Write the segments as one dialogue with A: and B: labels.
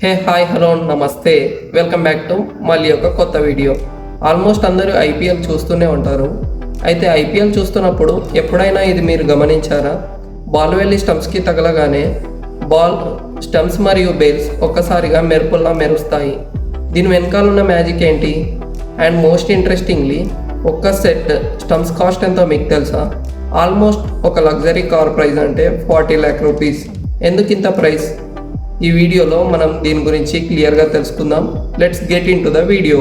A: Hey hi hello నమస్తే, welcome back to మళ్ళీ ఒక కొత్త వీడియో. ఆల్మోస్ట్ అందరూ ఐపీఎల్ చూస్తూనే ఉంటారు. అయితే ఐపీఎల్ చూస్తున్నప్పుడు ఎప్పుడైనా ఇది మీరు గమనించారా? బాల్ వెళ్ళి స్టంప్స్కి తగలగానే బాల్, స్టంప్స్ మరియు బేల్స్ ఒక్కసారిగా మెరుపుల్లా మెరుస్తాయి. దీని వెనకాల ఉన్న మ్యాజిక్ ఏంటి? అండ్ మోస్ట్ ఇంట్రెస్టింగ్లీ, ఒక్క సెట్ స్టంప్స్ కాస్ట్ ఎంతో మీకు తెలుసా? ఆల్మోస్ట్ ఒక లగ్జరీ కార్ ప్రైస్ అంటే 40 lakh రూపీస్. ఎందుకు ఇంత ప్రైస్? ఈ వీడియోలో మనం దీని గురించి క్లియర్గా తెలుసుకుందాం. Let's get in to the video.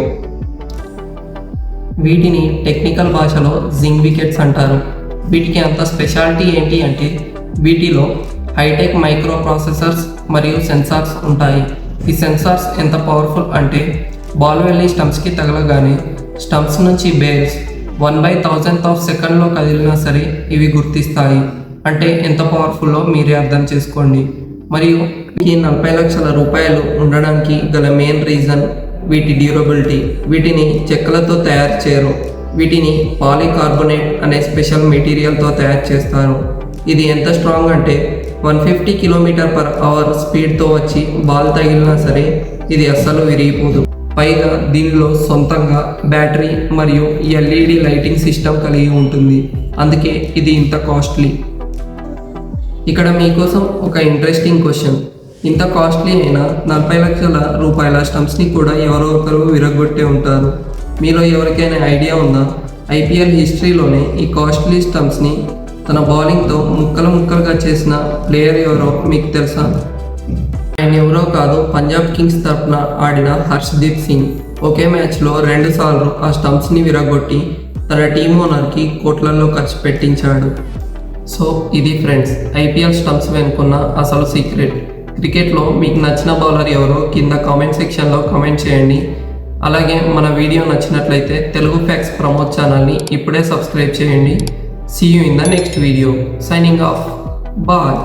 A: వీటిని టెక్నికల్ భాషలో జింగ్ వికెట్స్ అంటారు. వీటికి అంత స్పెషాలిటీ ఏంటి అంటే వీటిలో హైటెక్ మైక్రో ప్రాసెసర్స్ మరియు సెన్సార్స్ ఉంటాయి. ఈ సెన్సార్స్ ఎంత పవర్ఫుల్ అంటే బాల్ వెళ్ళి స్టంప్స్కి తగలగానే స్టంప్స్ నుంచి బేల్స్ 1/1000th ఆఫ్ సెకండ్లో కదిలినా సరే ఇవి గుర్తిస్తాయి. అంటే ఎంత పవర్ఫుల్లో మీరే అర్థం చేసుకోండి. మరియు ఈ 40 లక్షల రూపాయలు ఉండడానికి గల మెయిన్ రీజన్ వీటి డ్యూరబిలిటీ. వీటిని చెక్కలతో తయారు చేయరు, వీటిని పాలీకార్బోనేట్ అనే స్పెషల్ మెటీరియల్తో తయారు చేస్తారు. ఇది ఎంత స్ట్రాంగ్ అంటే 150 km/h స్పీడ్తో వచ్చి బాల్ తగిలినా సరే ఇది అస్సలు విరిగిపోదు. పైగా దీనిలో సొంతంగా బ్యాటరీ మరియు ఎల్ఈడి లైటింగ్ సిస్టమ్ కలిగి ఉంటుంది. అందుకే ఇది ఇంత కాస్ట్లీ. ఇక్కడ మీకోసం ఒక ఇంట్రెస్టింగ్ క్వశ్చన్. ఇంత కాస్ట్లీ అయినా 40 లక్షల రూపాయల స్టంప్స్ని కూడా ఎవరో ఒకరు విరగొట్టే ఉంటారు. మీలో ఎవరికైనా ఐడియా ఉందా? ఐపీఎల్ హిస్టరీలోనే ఈ కాస్ట్లీ స్టంప్స్ని తన బౌలింగ్తో ముక్కలు ముక్కలుగా చేసిన ప్లేయర్ ఎవరో మీకు తెలుసా? ఆయన ఎవరో కాదు, పంజాబ్ కింగ్స్ తరఫున ఆడిన హర్షదీప్ సింగ్. ఒకే మ్యాచ్లో 2 సార్లు ఆ స్టంప్స్ని విరగొట్టి తన టీమ్ ఓనర్కి కోట్లల్లో ఖర్చు పెట్టించాడు. సో ఇది ఫ్రెండ్స్, ఐపీఎల్ స్టంప్స్ వెనుకున్న అసలు సీక్రెట్. క్రికెట్లో మీకు నచ్చిన బౌలర్ ఎవరో కింద కామెంట్ సెక్షన్లో కామెంట్ చేయండి. అలాగే మన వీడియో నచ్చినట్లయితే తెలుగు ఫ్యాక్ట్స్ ప్రమోట్ ఛానల్ని ఇప్పుడే సబ్స్క్రైబ్ చేయండి. See you in the next video. Signing off. Bye.